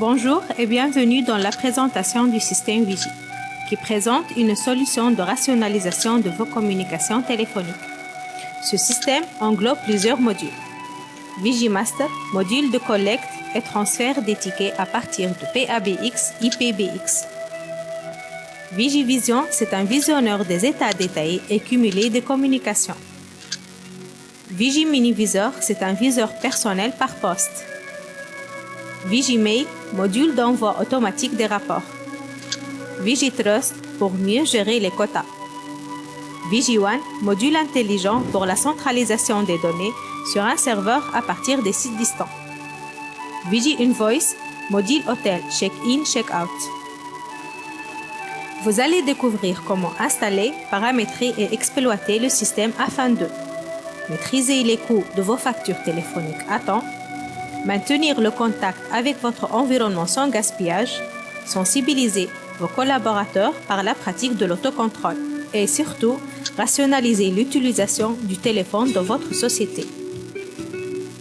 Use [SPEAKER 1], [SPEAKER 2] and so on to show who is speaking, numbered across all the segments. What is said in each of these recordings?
[SPEAKER 1] Bonjour et bienvenue dans la présentation du système Vigi, qui présente une solution de rationalisation de vos communications téléphoniques. Ce système englobe plusieurs modules. VigiMaster, module de collecte et transfert des tickets à partir de PABX, IPBX. VigiVision, c'est un visionneur des états détaillés et cumulés de communications. VigiMiniVisor, c'est un viseur personnel par poste. VigiMail, module d'envoi automatique des rapports. VigiTrust, pour mieux gérer les quotas. VigiOne, module intelligent pour la centralisation des données sur un serveur à partir des sites distants. VigiInvoice, module hôtel, check-in, check-out. Vous allez découvrir comment installer, paramétrer et exploiter le système afin de maîtriser les coûts de vos factures téléphoniques à temps, maintenir le contact avec votre environnement sans gaspillage, sensibiliser vos collaborateurs par la pratique de l'autocontrôle et surtout rationaliser l'utilisation du téléphone dans votre société.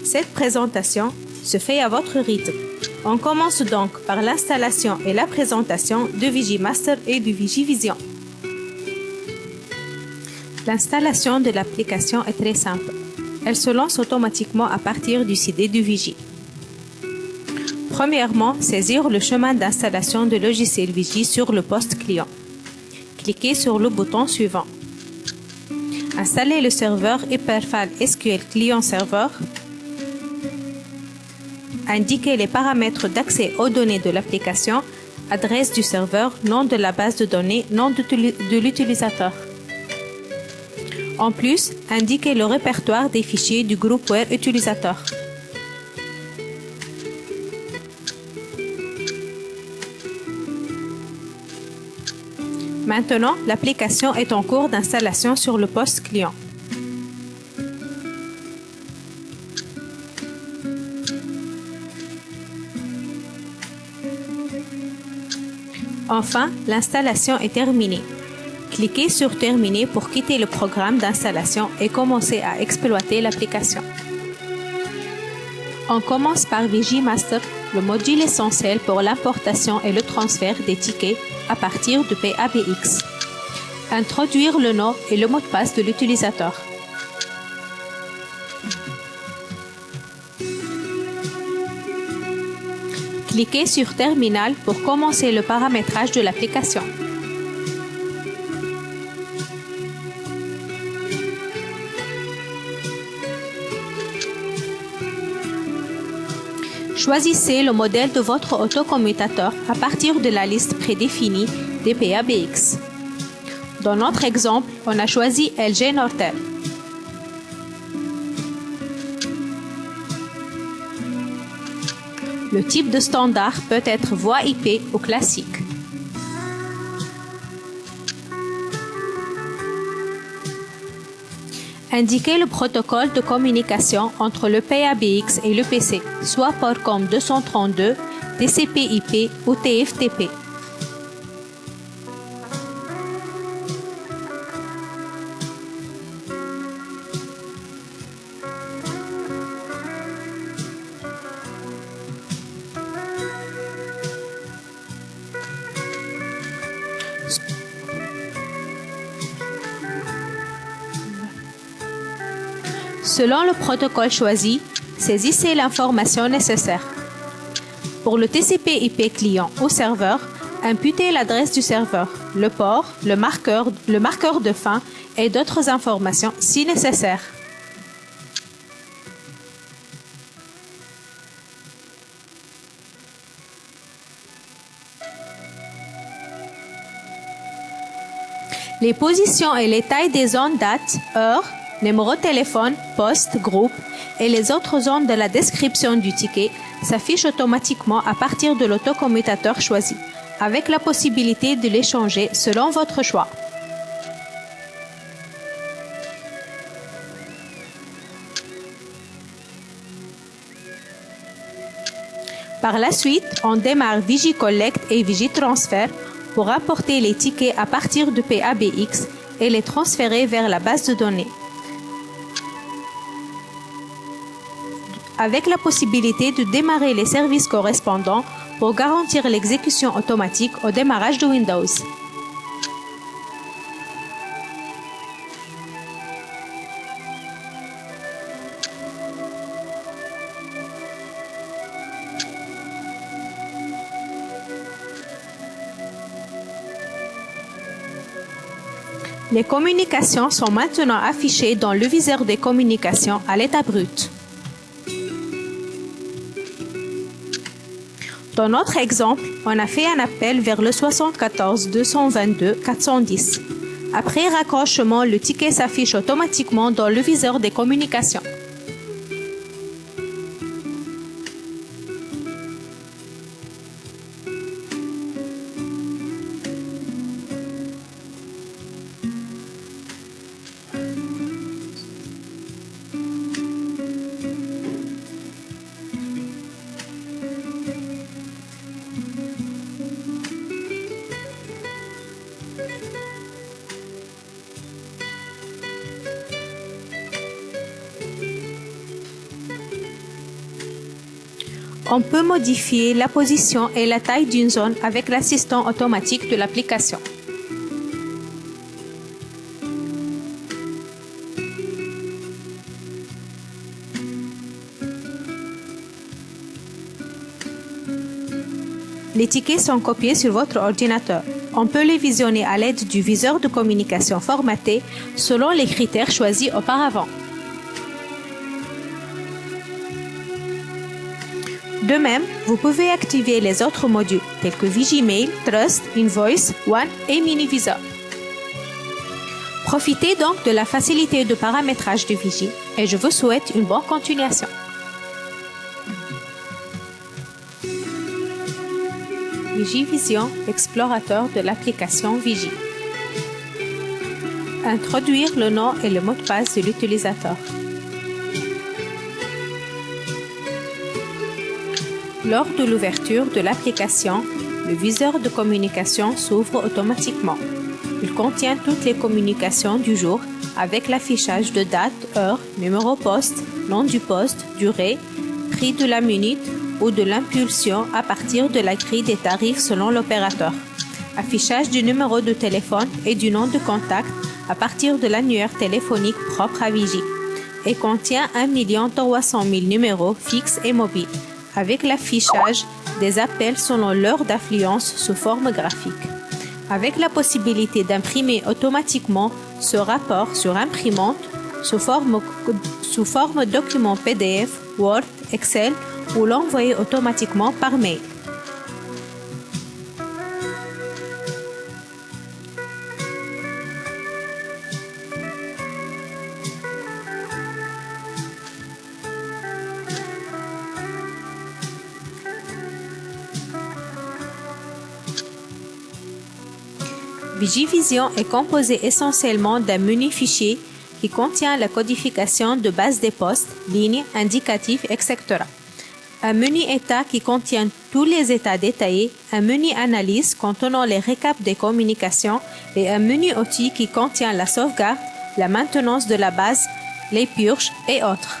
[SPEAKER 1] Cette présentation se fait à votre rythme. On commence donc par l'installation et la présentation de VigiMaster et de VigiVision. L'installation de l'application est très simple. Elle se lance automatiquement à partir du CD du Vigi. Premièrement, saisir le chemin d'installation de logiciel Vigi sur le poste client. Cliquez sur le bouton suivant. Installez le serveur Hyperfile SQL client-serveur. Indiquez les paramètres d'accès aux données de l'application, adresse du serveur, nom de la base de données, nom de l'utilisateur. En plus, indiquez le répertoire des fichiers du groupware utilisateur. Maintenant, l'application est en cours d'installation sur le poste client. Enfin, l'installation est terminée. Cliquez sur Terminer pour quitter le programme d'installation et commencer à exploiter l'application. On commence par VigiMaster, le module essentiel pour l'importation et le transfert des tickets à partir de PABX. Introduire le nom et le mot de passe de l'utilisateur. Cliquez sur Terminal pour commencer le paramétrage de l'application. Choisissez le modèle de votre autocommutateur à partir de la liste prédéfinie des PABX. Dans notre exemple, on a choisi LG Nortel. Le type de standard peut être voix IP ou classique. Indiquez le protocole de communication entre le PABX et le PC, soit Portcom 232, TCP/IP ou TFTP. Selon le protocole choisi, saisissez l'information nécessaire. Pour le TCP/IP client ou serveur, imputez l'adresse du serveur, le port, le marqueur de fin et d'autres informations si nécessaire. Les positions et les tailles des zones date, heure, numéro de téléphone, poste, groupe et les autres zones de la description du ticket s'affichent automatiquement à partir de l'autocommutateur choisi, avec la possibilité de les changer selon votre choix. Par la suite, on démarre VigiCollect et VigiTransfer pour apporter les tickets à partir de PABX et les transférer vers la base de données, avec la possibilité de démarrer les services correspondants pour garantir l'exécution automatique au démarrage de Windows. Les communications sont maintenant affichées dans le viseur des communications à l'état brut. Dans notre exemple, on a fait un appel vers le 74 222 410. Après raccrochement, le ticket s'affiche automatiquement dans le viseur des communications. On peut modifier la position et la taille d'une zone avec l'assistant automatique de l'application. Les tickets sont copiés sur votre ordinateur. On peut les visionner à l'aide du viseur de communication formaté selon les critères choisis auparavant. De même, vous pouvez activer les autres modules tels que Vigimail, Trust, Invoice, One et MiniVisor. Profitez donc de la facilité de paramétrage de Vigi et je vous souhaite une bonne continuation. VigiVision, explorateur de l'application Vigi. Introduire le nom et le mot de passe de l'utilisateur. Lors de l'ouverture de l'application, le viseur de communication s'ouvre automatiquement. Il contient toutes les communications du jour avec l'affichage de date, heure, numéro poste, nom du poste, durée, prix de la minute ou de l'impulsion à partir de la grille des tarifs selon l'opérateur. Affichage du numéro de téléphone et du nom de contact à partir de l'annuaire téléphonique propre à Vigi et contient 1 300 000 numéros fixes et mobiles, avec l'affichage des appels selon l'heure d'affluence sous forme graphique, avec la possibilité d'imprimer automatiquement ce rapport sur imprimante sous forme document PDF, Word, Excel ou l'envoyer automatiquement par mail. VigiVision est composé essentiellement d'un menu fichier qui contient la codification de base des postes, lignes, indicatifs, etc. Un menu état qui contient tous les états détaillés, un menu analyse contenant les récaps des communications et un menu outils qui contient la sauvegarde, la maintenance de la base, les purges et autres.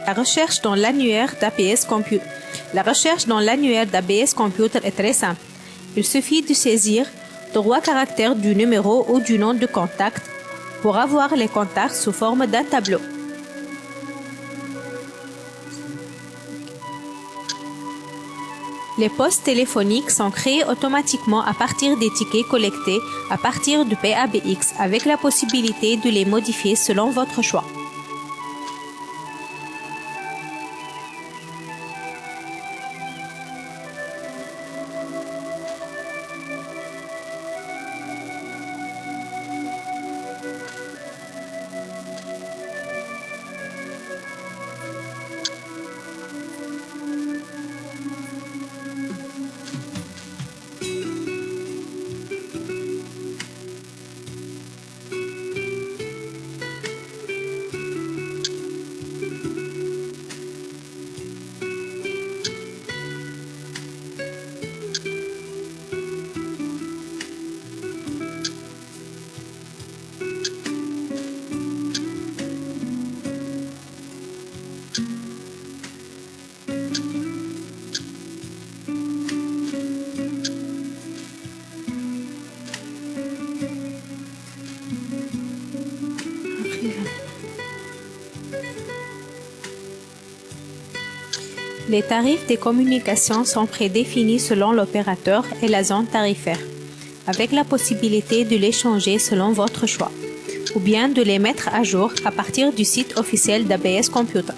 [SPEAKER 1] La recherche dans l'annuaire d'ABS Computer. La recherche dans l'annuaire d'ABS Computer est très simple. Il suffit de saisir 3 caractères du numéro ou du nom de contact pour avoir les contacts sous forme d'un tableau. Les postes téléphoniques sont créés automatiquement à partir des tickets collectés à partir du PABX avec la possibilité de les modifier selon votre choix. Les tarifs des communications sont prédéfinis selon l'opérateur et la zone tarifaire, avec la possibilité de les changer selon votre choix, ou bien de les mettre à jour à partir du site officiel d'ABS Computer.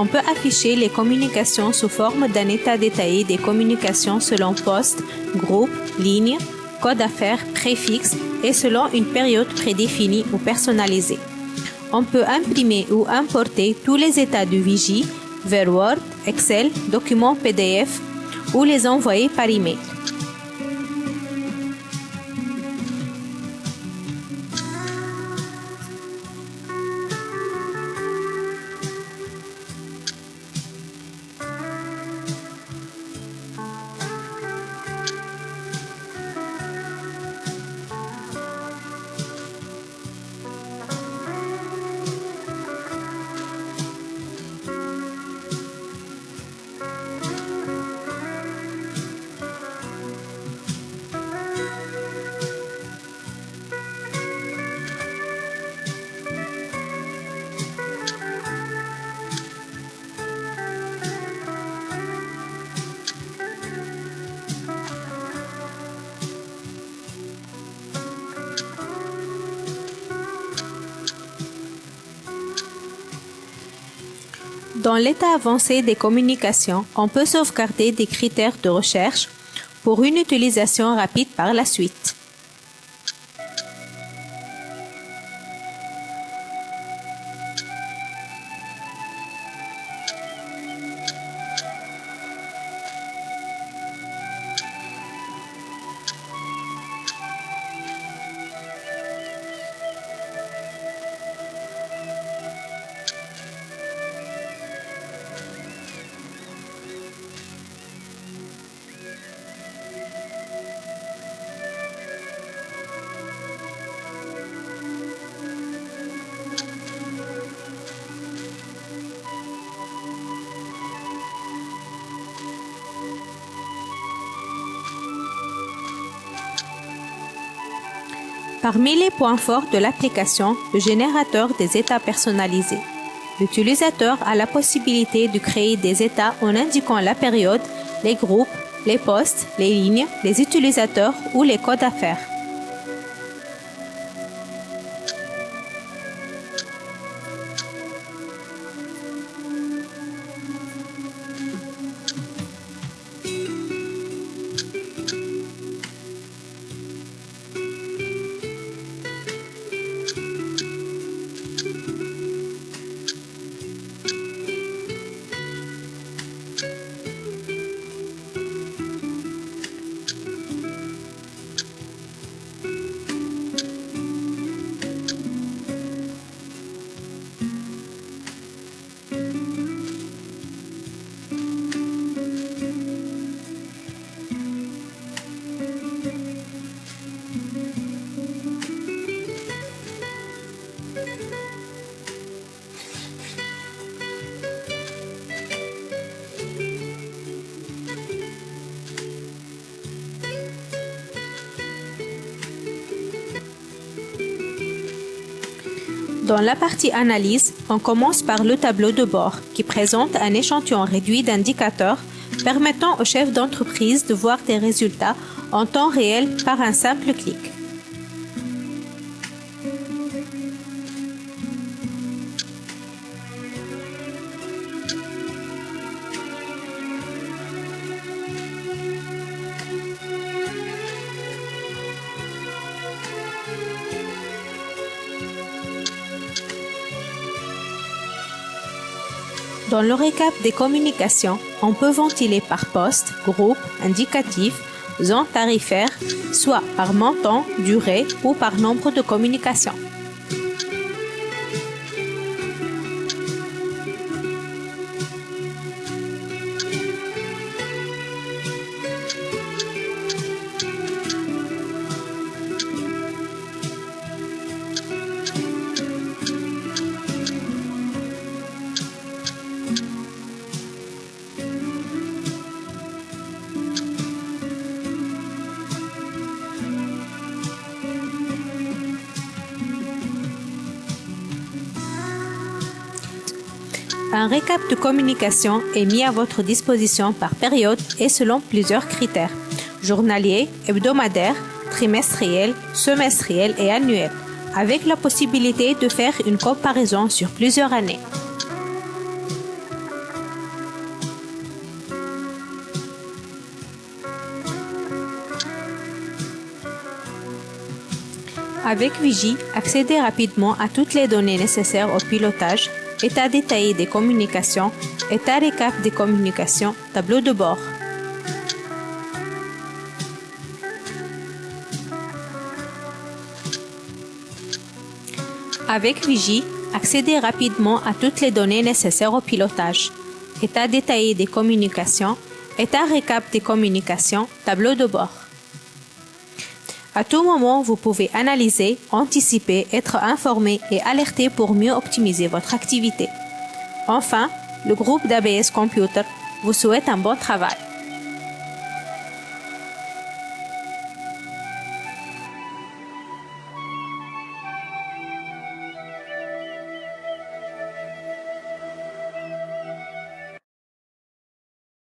[SPEAKER 1] On peut afficher les communications sous forme d'un état détaillé des communications selon poste, groupe, ligne, code affaires, préfixe et selon une période prédéfinie ou personnalisée. On peut imprimer ou importer tous les états de vigie vers Word, Excel, documents PDF ou les envoyer par email. Dans l'état avancé des communications, on peut sauvegarder des critères de recherche pour une utilisation rapide par la suite. Parmi les points forts de l'application, le générateur des états personnalisés. L'utilisateur a la possibilité de créer des états en indiquant la période, les groupes, les postes, les lignes, les utilisateurs ou les codes affaires. Dans la partie analyse, on commence par le tableau de bord qui présente un échantillon réduit d'indicateurs permettant au chef d'entreprise de voir des résultats en temps réel par un simple clic. Dans le récap des communications, on peut ventiler par poste, groupe, indicatif, zone tarifaire, soit par montant, durée ou par nombre de communications. Un récap de communication est mis à votre disposition par période et selon plusieurs critères: journalier, hebdomadaire, trimestriel, semestriel et annuel, avec la possibilité de faire une comparaison sur plusieurs années. Avec Vigie, accédez rapidement à toutes les données nécessaires au pilotage, état détaillé des communications, état récap des communications, tableau de bord. Avec Vigie, accédez rapidement à toutes les données nécessaires au pilotage, état détaillé des communications, état récap des communications, tableau de bord. À tout moment, vous pouvez analyser, anticiper, être informé et alerter pour mieux optimiser votre activité. Enfin, le groupe d'ABS Computer vous souhaite un bon travail.